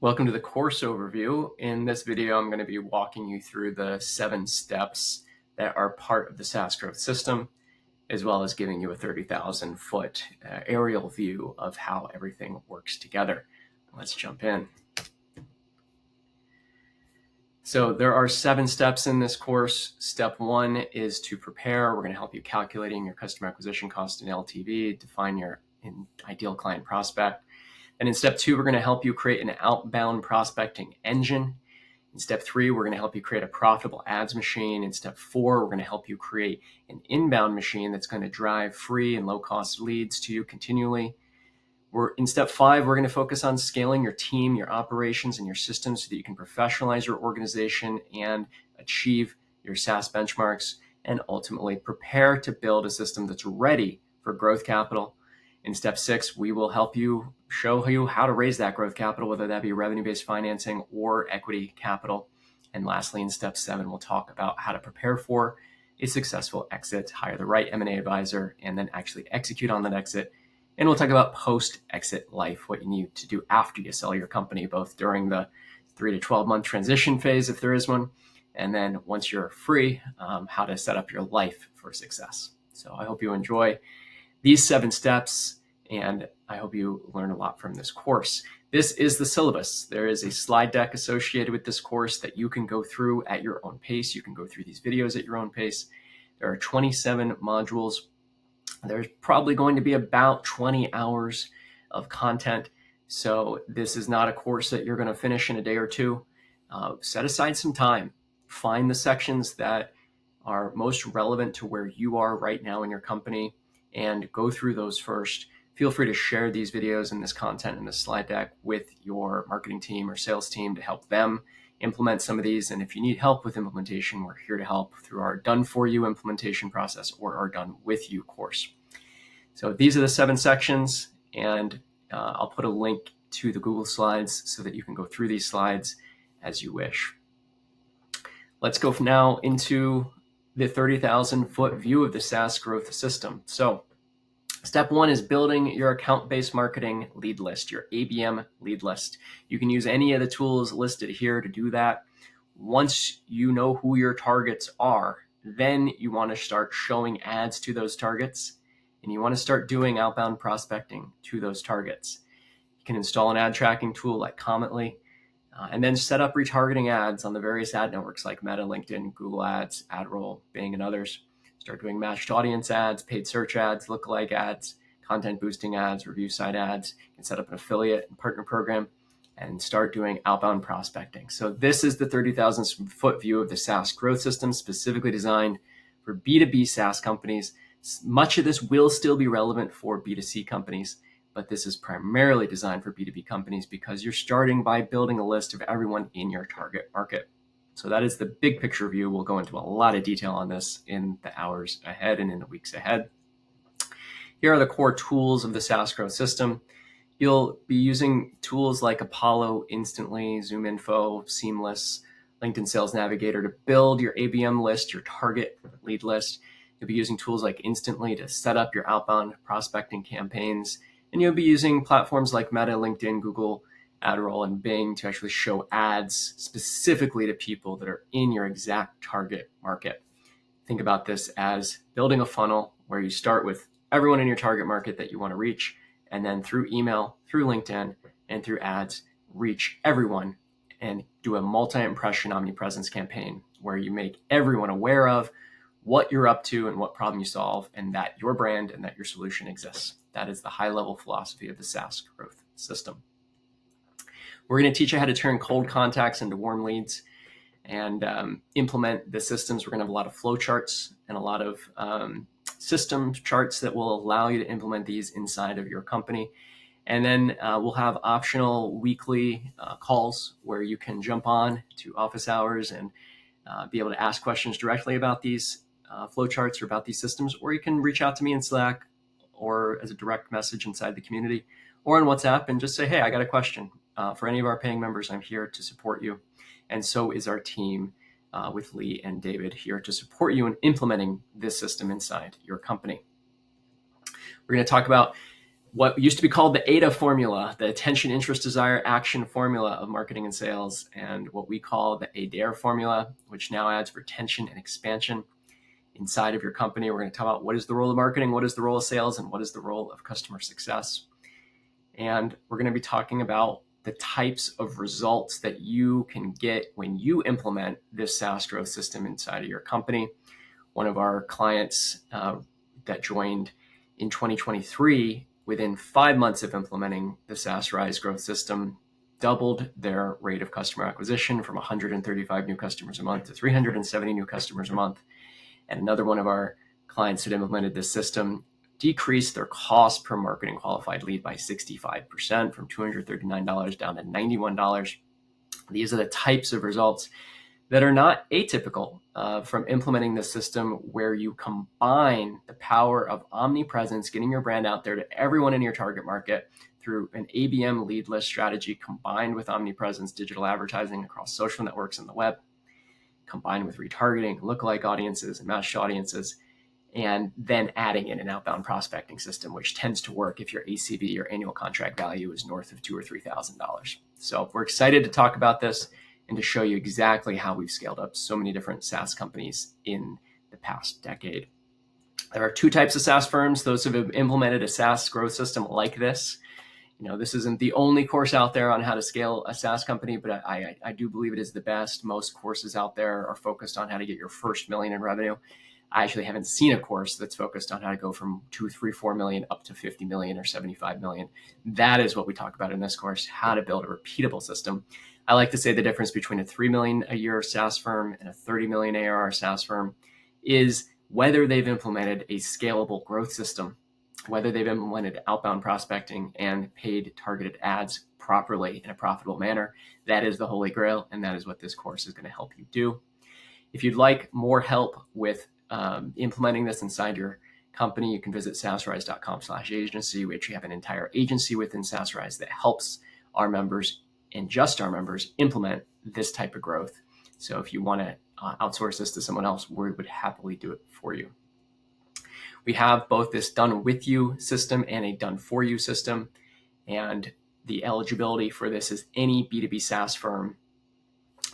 Welcome to the course overview. In this video, I'm going to be walking you through the 7 steps that are part of the SaaS Growth System, as well as giving you a 30,000 foot aerial view of how everything works together. Let's jump in. So there are 7 steps in this course. Step 1 is to prepare. We're going to help you calculating your customer acquisition cost and LTV, define your ideal client prospect. And in step 2, we're going to help you create an outbound prospecting engine. In step 3, we're going to help you create a profitable ads machine. In step 4, we're going to help you create an inbound machine that's going to drive free and low-cost leads to you continually. In step 5, we're going to focus on scaling your team, your operations, and your systems so that you can professionalize your organization and achieve your SaaS benchmarks, and ultimately prepare to build a system that's ready for growth capital. In step 6, we will help you show you how to raise that growth capital, whether that be revenue-based financing or equity capital. And lastly, in step 7, we'll talk about how to prepare for a successful exit, hire the right M&A advisor, and then actually execute on that exit. And we'll talk about post-exit life, what you need to do after you sell your company, both during the 3 to 12 month transition phase, if there is one, and then once you're free, how to set up your life for success. So I hope you enjoy these 7 steps, and I hope you learn a lot from this course. This is the syllabus. There is a slide deck associated with this course that you can go through at your own pace. You can go through these videos at your own pace. There are 27 modules. There's probably going to be about 20 hours of content. So this is not a course that you're going to finish in a day or two. Set aside some time. Find the sections that are most relevant to where you are right now in your company and go through those first. Feel free to share these videos and this content in the slide deck with your marketing team or sales team to help them implement some of these. And if you need help with implementation, we're here to help through our done for you implementation process or our done with you course. So these are the 7 sections, and I'll put a link to the Google Slides so that you can go through these slides as you wish. Let's go now into the 30,000 foot view of the SaaS Growth System. So step 1 is building your account-based marketing lead list, your ABM lead list. You can use any of the tools listed here to do that. Once you know who your targets are, then you want to start showing ads to those targets, and you want to start doing outbound prospecting to those targets. You can install an ad tracking tool like Commently, and then set up retargeting ads on the various ad networks like Meta, LinkedIn, Google Ads, AdRoll, Bing, and others. Start doing matched audience ads, paid search ads, lookalike ads, content boosting ads, review site ads. You can set up an affiliate and partner program and start doing outbound prospecting. So this is the 30,000 foot view of the SaaS Growth System, specifically designed for B2B SaaS companies. Much of this will still be relevant for B2C companies, but this is primarily designed for B2B companies because you're starting by building a list of everyone in your target market. So that is the big picture view. We'll go into a lot of detail on this in the hours ahead and in the weeks ahead. Here are the core tools of the SaaS Growth System. You'll be using tools like Apollo, Instantly, ZoomInfo, Seamless, LinkedIn Sales Navigator to build your ABM list, your target lead list. You'll be using tools like Instantly to set up your outbound prospecting campaigns. And you'll be using platforms like Meta, LinkedIn, Google, AdRoll, and Bing to actually show ads specifically to people that are in your exact target market. Think about this as building a funnel where you start with everyone in your target market that you want to reach, and then through email, through LinkedIn, and through ads, reach everyone and do a multi-impression omnipresence campaign where you make everyone aware of what you're up to and what problem you solve, and that your brand and that your solution exists. That is the high-level philosophy of the SaaS Growth System. We're going to teach you how to turn cold contacts into warm leads and implement the systems. We're going to have a lot of flow charts and a lot of system charts that will allow you to implement these inside of your company. And then we'll have optional weekly calls where you can jump on to office hours and be able to ask questions directly about these flow charts or about these systems, or you can reach out to me in Slack or as a direct message inside the community or on WhatsApp and just say, hey, I got a question. For any of our paying members, I'm here to support you. And so is our team with Lee and David here to support you in implementing this system inside your company. We're going to talk about what used to be called the AIDA formula, the attention, interest, desire, action formula of marketing and sales, and what we call the ADARE formula, which now adds retention and expansion inside of your company. We're going to talk about what is the role of marketing, what is the role of sales, and what is the role of customer success. And we're going to be talking about the types of results that you can get when you implement this SaaS growth system inside of your company. One of our clients that joined in 2023, within 5 months of implementing the SaasRise growth system, doubled their rate of customer acquisition from 135 new customers a month to 370 new customers a month. And another one of our clients that implemented this system decreased their cost per marketing qualified lead by 65%, from $239 down to $91. These are the types of results that are not atypical from implementing the system, where you combine the power of omnipresence, getting your brand out there to everyone in your target market through an ABM lead list strategy, combined with omnipresence digital advertising across social networks and the web, combined with retargeting, lookalike audiences, and matched audiences, and then adding in an outbound prospecting system, which tends to work if your ACV, your annual contract value, is north of $2,000 or $3,000. So we're excited to talk about this and to show you exactly how we've scaled up so many different SaaS companies in the past decade. There are two types of SaaS firms: those who have implemented a SaaS growth system like this. This isn't the only course out there on how to scale a SaaS company, but I do believe it is the best. Most courses out there are focused on how to get your first $1 million in revenue. I actually haven't seen a course that's focused on how to go from 2, 3, 4 million up to 50 million or 75 million. That is what we talk about in this course: how to build a repeatable system. I like to say the difference between a 3 million a year SaaS firm and a 30 million ARR SaaS firm is whether they've implemented a scalable growth system, whether they've implemented outbound prospecting and paid targeted ads properly in a profitable manner. That is the holy grail, and that is what this course is going to help you do. If you'd like more help with implementing this inside your company, you can visit SaasRise.com/agency. We actually have an entire agency within SaasRise that helps our members, and just our members, implement this type of growth. So if you want to outsource this to someone else, we would happily do it for you. We have both this done with you system and a done for you system. And the eligibility for this is any B2B SaaS firm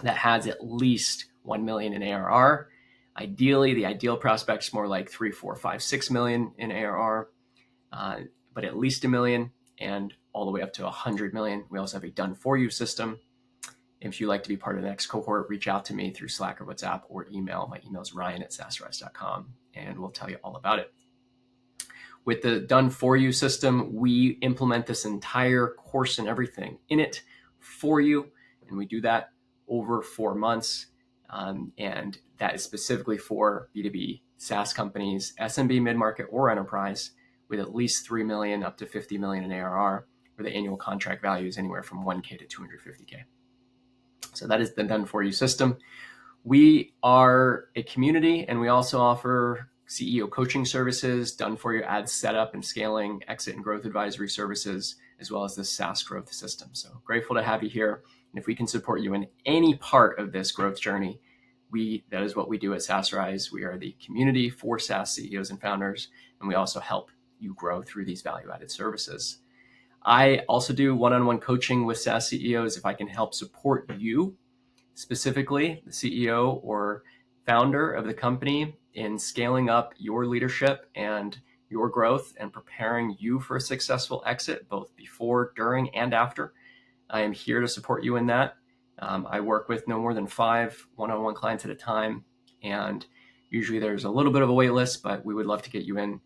that has at least 1 million in ARR. Ideally, the ideal prospect's more like 3, 4, 5, 6 million in ARR, but at least 1 million, and all the way up to 100 million. We also have a done for you system. If you'd like to be part of the next cohort, reach out to me through Slack or WhatsApp or email. My email is ryan@saasrise.com, and we'll tell you all about it. With the done for you system, we implement this entire course and everything in it for you, and we do that over 4 months. And that is specifically for B2B SaaS companies, SMB, mid-market, or enterprise, with at least 3 million up to 50 million in ARR, where the annual contract value is anywhere from 1K to 250K. So that is the done for you system. We are a community, and we also offer CEO coaching services, done for you ad setup and scaling, exit and growth advisory services, as well as the SaaS growth system. So grateful to have you here. And if we can support you in any part of this growth journey, that is what we do at SaasRise. We are the community for SaaS CEOs and founders, and we also help you grow through these value-added services. I also do one-on-one coaching with SaaS CEOs. If I can help support you, specifically the CEO or founder of the company, in scaling up your leadership and your growth and preparing you for a successful exit, both before, during, and after, I am here to support you in that. I work with no more than 5 one-on-one clients at a time, and usually there's a little bit of a wait list, but we would love to get you in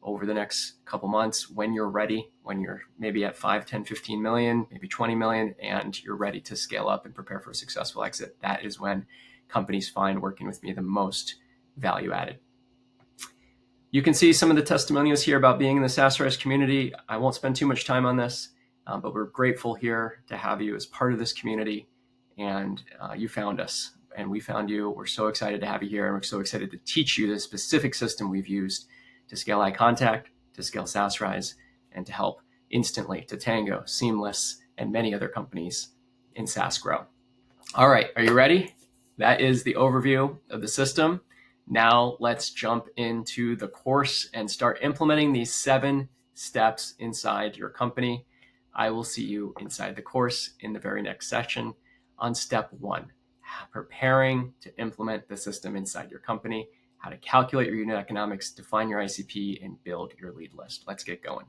over the next couple months when you're ready, when you're maybe at 5, 10, 15 million, maybe 20 million, and you're ready to scale up and prepare for a successful exit. That is when companies find working with me the most value added. You can see some of the testimonials here about being in the SaasRise community. I won't spend too much time on this, but we're grateful here to have you as part of this community. And you found us, and we found you. We're so excited to have you here, and we're so excited to teach you the specific system we've used to scale eye contact, to scale SaasRise, and to help instantly to Tango, Seamless, and many other companies in SaaS grow. All right, are you ready? That is the overview of the system. Now let's jump into the course and start implementing these 7 steps inside your company. I will see you inside the course in the very next session on step 1, preparing to implement the system inside your company, how to calculate your unit economics, define your ICP, and build your lead list. Let's get going.